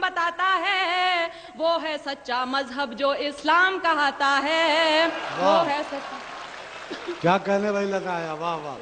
شام بتاتا ہے، وہ ہے سچا مذہب جو اسلام کہاتا ہے، وہ ہے سچا. کیا کہنے بھائی لگایا، واہ واہ،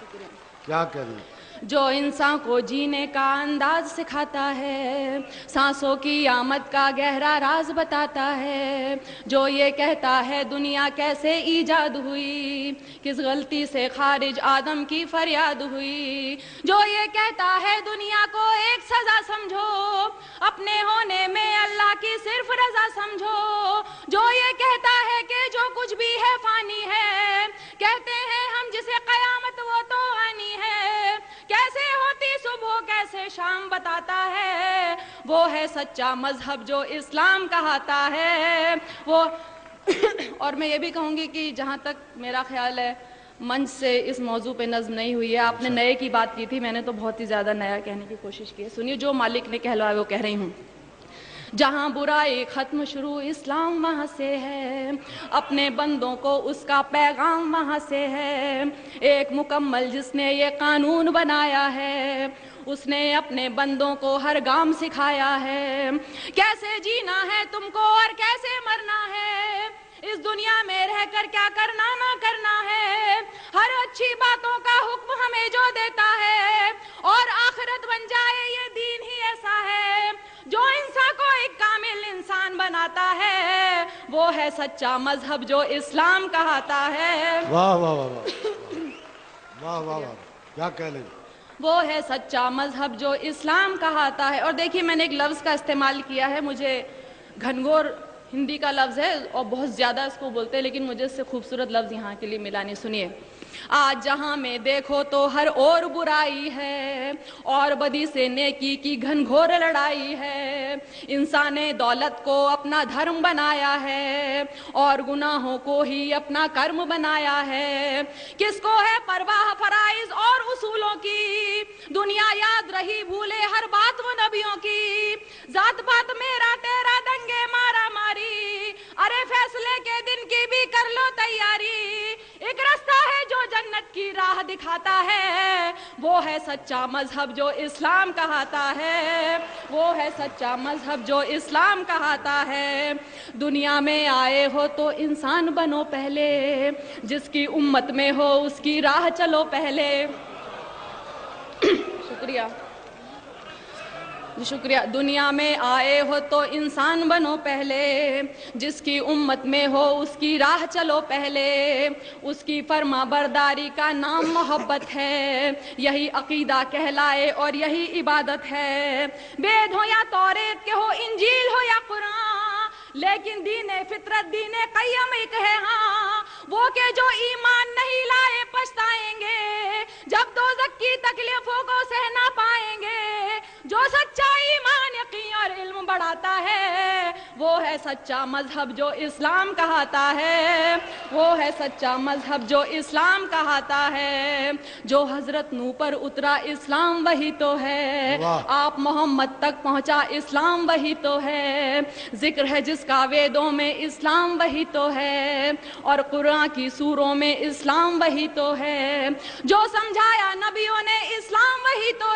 شکریہ. کیا کہنے. جو انسان کو جینے کا انداز سکھاتا ہے، سانسوں کی آمد کا گہرا راز بتاتا ہے، جو یہ کہتا ہے دنیا کیسے ایجاد ہوئی، کس غلطی سے خارج آدم کی فریاد ہوئی، جو یہ کہتا ہے دنیا کو ایک سزا سمجھو، اپنے ہونے میں اللہ کی صرف رضا سمجھو، جو یہ کہتا ہے کہ جو کچھ بھی ہے فانی ہے، کہتے ہیں ہم جسے قیامت وہ تو آنی ہے، کیسے ہوتی صبح کیسے شام بتاتا ہے، وہ ہے سچا مذہب جو اسلام کہاتا ہے، وہ. اور میں یہ بھی کہوں گی کہ جہاں تک میرا خیال ہے منچ سے اس موضوع پہ نظم نہیں ہوئی ہے. آپ نے نئے کی بات کی تھی، میں نے تو بہت ہی زیادہ نیا کہنے کی کوشش کی ہے. سنیے جو مالک نے کہلوایا وہ کہہ رہی ہوں. جہاں برائی ختم شروع اسلام وہاں سے ہے، اپنے بندوں کو اس کا پیغام وہاں سے ہے، ایک مکمل جس نے یہ قانون بنایا ہے، اس نے اپنے بندوں کو ہر گام سکھایا ہے، کیسے جینا ہے تم کو اور کیسے مرنا ہے، اس دنیا میں رہ کر کیا کرنا نہ کرنا ہے، ہر اچھی باتوں کا حکم ہمیں جو دیتا ہے، اور آخرت بن جائے یہ دین ہی ایسا ہے جو انسان کو ایک کامل انسان بناتا ہے، وہ ہے سچا مذہب جو اسلام کہاتا ہے. واہ واہ واہ واہ واہ واہ، کیا کہہ لیں. وہ ہے سچا مذہب جو اسلام کہاتا ہے. اور دیکھیے میں نے ایک لفظ کا استعمال کیا ہے، مجھے گھنگور ہندی کا لفظ ہے اور بہت زیادہ اس کو بولتے ہیں، لیکن مجھے اس سے خوبصورت لفظ یہاں کے لیے ملا نہیں. سنیے. آج جہاں میں دیکھو تو ہر اور برائی ہے، اور بدی سے نیکی کی گھنگھور لڑائی ہے، انسان نے دولت کو اپنا دھرم بنایا ہے اور گناہوں کو ہی اپنا کرم بنایا ہے، کس کو ہے پرواہ فرائض اور اصولوں کی، دنیا یاد رہی بھولے ہر بات وہ نبیوں کی، ذات پات میرا تیرا دنگے مارا ماری، ارے فیصلے کے دن کی بھی کر لو تیاری، ایک رستہ ہے جو جنت کی راہ دکھاتا ہے، وہ ہے سچا مذہب جو اسلام کہاتا ہے، وہ ہے سچا مذہب جو اسلام کہاتا ہے. دنیا میں آئے ہو تو انسان بنو پہلے، جس کی امت میں ہو اس کی راہ چلو پہلے. شکریہ شکریہ. دنیا میں آئے ہو تو انسان بنو پہلے، جس کی امت میں ہو اس کی راہ چلو پہلے، اس کی فرما برداری کا نام محبت ہے، یہی عقیدہ کہلائے اور یہی عبادت ہے، وید ہو یا توریت کے ہو انجیل ہو یا قرآن، لیکن دین فطرت دین قیم ایک ہے ہاں، وہ کہ جو ایمان نہیں لائے پچھتائیں گے، جب دوزخ کی تکلیفوں کو سہ نہ پائیں گے، جو سچا ایمان یقین اور علم بڑھاتا ہے، وہ ہے سچا مذہب جو اسلام کہاتا ہے، وہ ہے سچا مذہب جو اسلام کہاتا ہے، جو حضرت نوح پر اترا اسلام وہی تو ہے، آپ محمد تک پہنچا اسلام وہی تو ہے، ذکر ہے جس کا ویدوں میں اسلام وہی تو ہے، اور قرآن کی سوروں میں اسلام وہی تو ہے، جو سمجھایا نبیوں نے اسلام وہی تو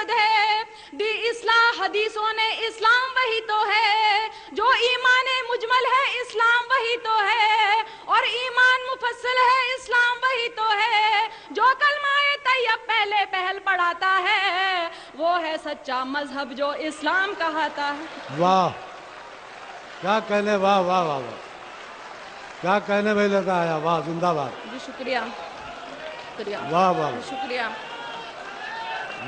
دی اصلاح حدیثوں نے اسلام وہی تو ہے، جو ایمان مجمل ہے اسلام وہی تو ہے، اور ایمان مفصل ہے اسلام وہی تو ہے، جو کلمہ طیب پہلے پہل پڑھاتا ہے، وہ ہے سچا مذہب جو اسلام کہاتا ہے. واہ کیا کہنے، واہ واہ واہ واہ، کیا کہنے میں لگا آیا، واہ زندہ باد. جی شکریہ شکریہ. واہ واہ شکریہ.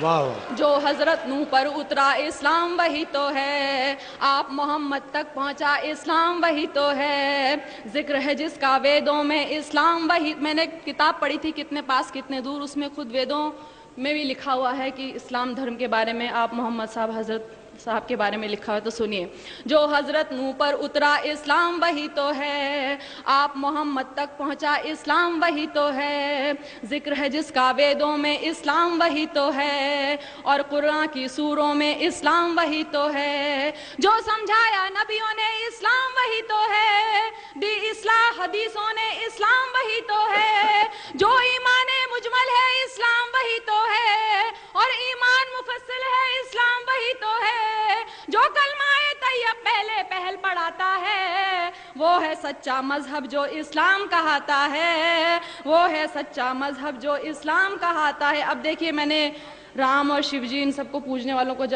واہ واہ. جو حضرت نوح پر اترا اسلام وہی تو ہے، آپ محمد تک پہنچا اسلام وہی تو ہے، ذکر ہے جس کا ویدوں میں اسلام وہی. میں نے کتاب پڑھی تھی کتنے پاس کتنے دور، اس میں خود ویدوں میں بھی لکھا ہوا ہے کہ اسلام دھرم کے بارے میں آپ محمد صاحب حضرت صاحب کے بارے میں لکھا ہے. تو سنیے. جو حضرت نوح پر اترا اسلام وہی تو ہے، آپ محمد تک پہنچا اسلام وہی تو ہے، ذکر ہے جس کا ویدوں میں اسلام وہی تو ہے، اور قرآن کی سوروں میں اسلام وہی تو ہے، جو سمجھایا نبیوں نے اسلام وہی تو ہے، دی اصلاح حدیثوں نے اسلام وہی تو ہے، جو ایمان مجمل ہے اسلام وہی تو ہے، اور ایمان مفصل ہے اسلام وہی تو ہے، جو کلمہ طیب پہلے پہل پڑھاتا ہے، وہ ہے سچا مذہب جو اسلام کہاتا ہے، وہ ہے سچا مذہب جو اسلام کہاتا ہے۔ اب دیکھیے میں نے رام اور شیو جی ان سب کو پوجنے والوں کو